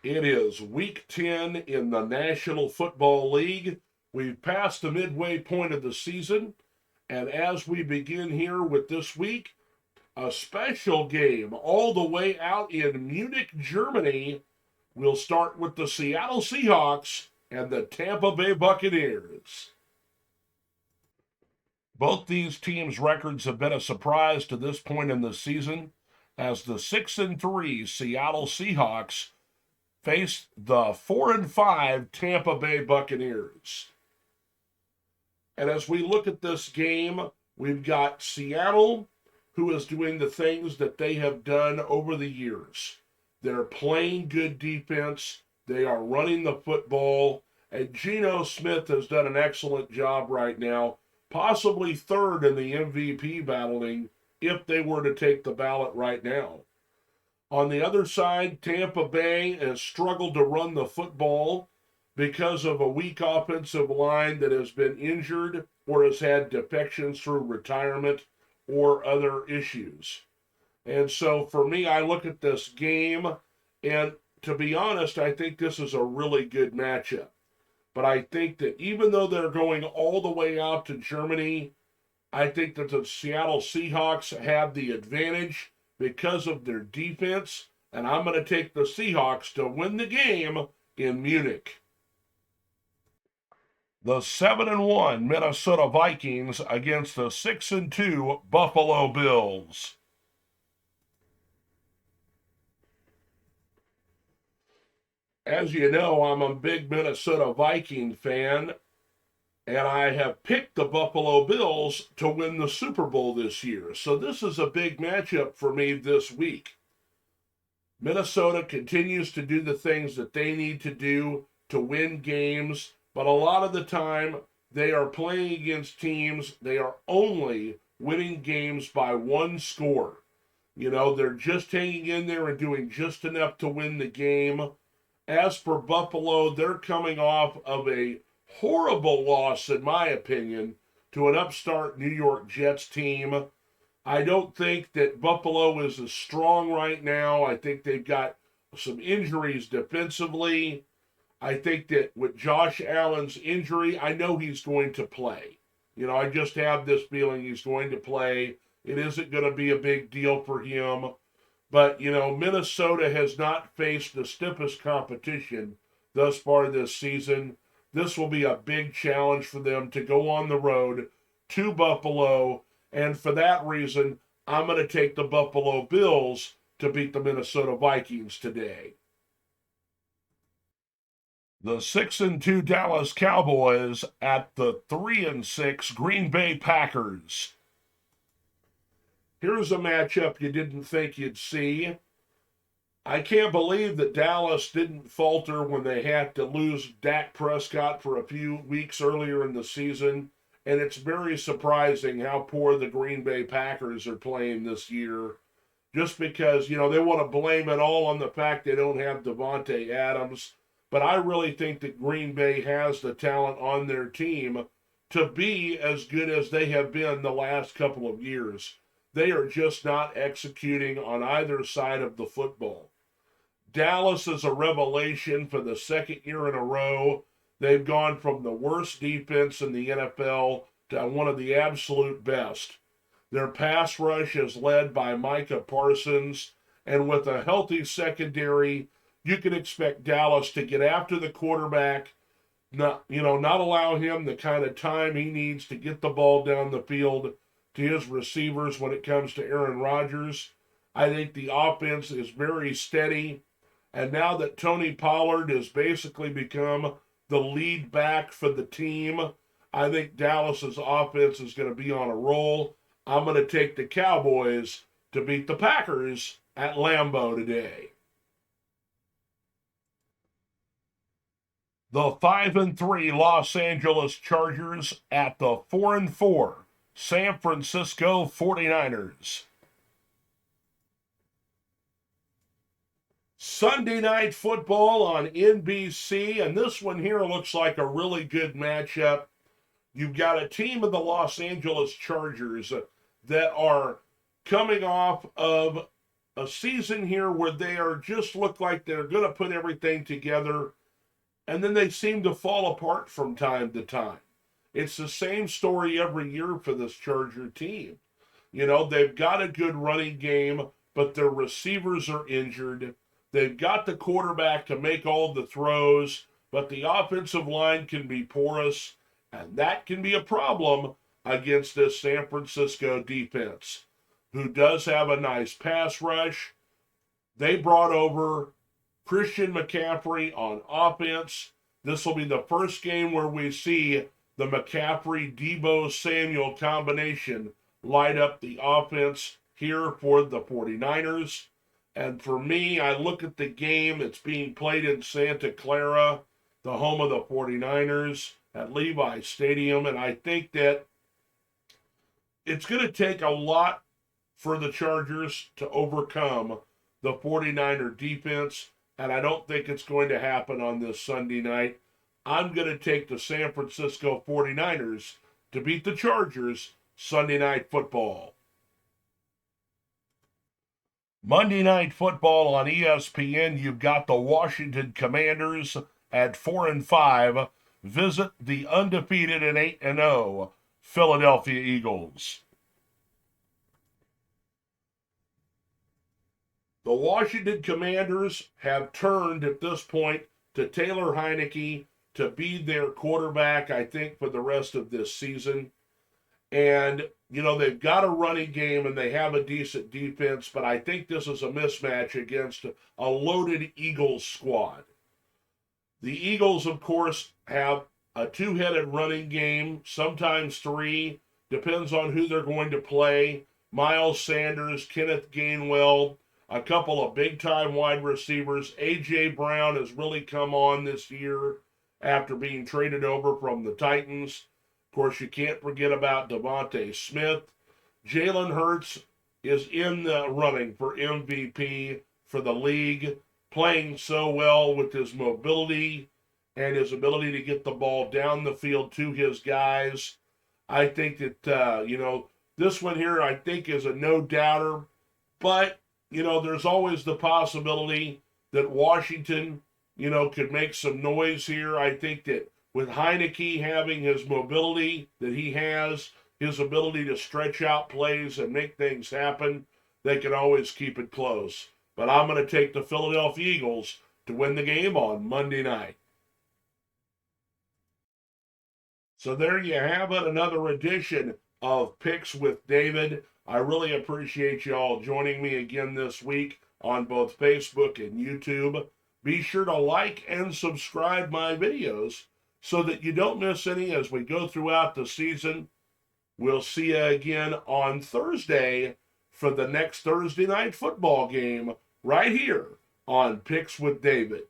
It is week 10 in the National Football League. We've passed the midway point of the season, and as we begin here with this week, a special game all the way out in Munich, Germany. We'll start with the Seattle Seahawks and the Tampa Bay Buccaneers. Both these teams' records have been a surprise to this point in the season, as the 6-3 Seattle Seahawks face the 4-5 Tampa Bay Buccaneers. And as we look at this game, we've got Seattle, who is doing the things that they have done over the years. They're playing good defense, they are running the football, and Geno Smith has done an excellent job right now, possibly third in the MVP balloting if they were to take the ballot right now. On the other side, Tampa Bay has struggled to run the football because of a weak offensive line that has been injured or has had defections through retirement or other issues. And so for me, I look at this game, and to be honest, I think this is a really good matchup. But I think that even though they're going all the way out to Germany, I think that the Seattle Seahawks have the advantage because of their defense, and I'm going to take the Seahawks to win the game in Munich. The 7-1 Minnesota Vikings against the 6-2 Buffalo Bills. As you know, I'm a big Minnesota Viking fan, and I have picked the Buffalo Bills to win the Super Bowl this year. So this is a big matchup for me this week. Minnesota continues to do the things that they need to do to win games, but a lot of the time they are playing against teams, they are only winning games by one score. You know, they're just hanging in there and doing just enough to win the game. As for Buffalo, they're coming off of a horrible loss, in my opinion, to an upstart New York Jets team. I don't think that Buffalo is as strong right now. I think they've got some injuries defensively. I think that with Josh Allen's injury, I know he's going to play. You know, I just have this feeling he's going to play. It isn't going to be a big deal for him. But, you know, Minnesota has not faced the stiffest competition thus far this season. This will be a big challenge for them to go on the road to Buffalo. And for that reason, I'm going to take the Buffalo Bills to beat the Minnesota Vikings today. The 6-2 Dallas Cowboys at the 3-6 Green Bay Packers. Here's a matchup you didn't think you'd see. I can't believe that Dallas didn't falter when they had to lose Dak Prescott for a few weeks earlier in the season, and it's very surprising how poor the Green Bay Packers are playing this year, just because, you know, they want to blame it all on the fact they don't have Devontae Adams, but I really think that Green Bay has the talent on their team to be as good as they have been the last couple of years. They are just not executing on either side of the football. Dallas is a revelation for the second year in a row. They've gone from the worst defense in the NFL to one of the absolute best. Their pass rush is led by Micah Parsons, and with a healthy secondary, you can expect Dallas to get after the quarterback, not allow him the kind of time he needs to get the ball down the field to his receivers when it comes to Aaron Rodgers. I think the offense is very steady. And now that Tony Pollard has basically become the lead back for the team, I think Dallas's offense is going to be on a roll. I'm going to take the Cowboys to beat the Packers at Lambeau today. The 5-3 Los Angeles Chargers at the 4-4 San Francisco 49ers. Sunday Night Football on NBC, and this one here looks like a really good matchup. You've got a team of the Los Angeles Chargers that are coming off of a season here where they are just look like they're going to put everything together, and then they seem to fall apart from time to time. It's the same story every year for this Charger team. You know, they've got a good running game, but their receivers are injured. They've got the quarterback to make all the throws, but the offensive line can be porous, and that can be a problem against this San Francisco defense, who does have a nice pass rush. They brought over Christian McCaffrey on offense. This will be the first game where we see the McCaffrey-Deebo Samuel combination light up the offense here for the 49ers. And for me, I look at the game. It's being played in Santa Clara, the home of the 49ers, at Levi Stadium. And I think that it's going to take a lot for the Chargers to overcome the 49er defense. And I don't think it's going to happen on this Sunday night. I'm going to take the San Francisco 49ers to beat the Chargers Sunday Night Football. Monday Night Football on ESPN, you've got the Washington Commanders at 4-5. Visit the undefeated and 8-0 Philadelphia Eagles. The Washington Commanders have turned at this point to Taylor Heinicke to be their quarterback, I think, for the rest of this season. And, you know, they've got a running game and they have a decent defense, but I think this is a mismatch against a loaded Eagles squad. The Eagles, of course, have a two-headed running game, sometimes three, depends on who they're going to play. Miles Sanders, Kenneth Gainwell, a couple of big-time wide receivers. A.J. Brown has really come on this year after being traded over from the Titans. Of course, you can't forget about Devontae Smith. Jalen Hurts is in the running for MVP for the league, playing so well with his mobility and his ability to get the ball down the field to his guys. I think that, this one here I think is a no-doubter. But, there's always the possibility that Washington, could make some noise here. I think that with Heinicke having his mobility that he has, his ability to stretch out plays and make things happen, they can always keep it close. But I'm going to take the Philadelphia Eagles to win the game on Monday night. So there you have it, another edition of Picks with David. I really appreciate you all joining me again this week on both Facebook and YouTube. Be sure to like and subscribe my videos so that you don't miss any as we go throughout the season. We'll see you again on Thursday for the next Thursday night football game right here on Picks with David.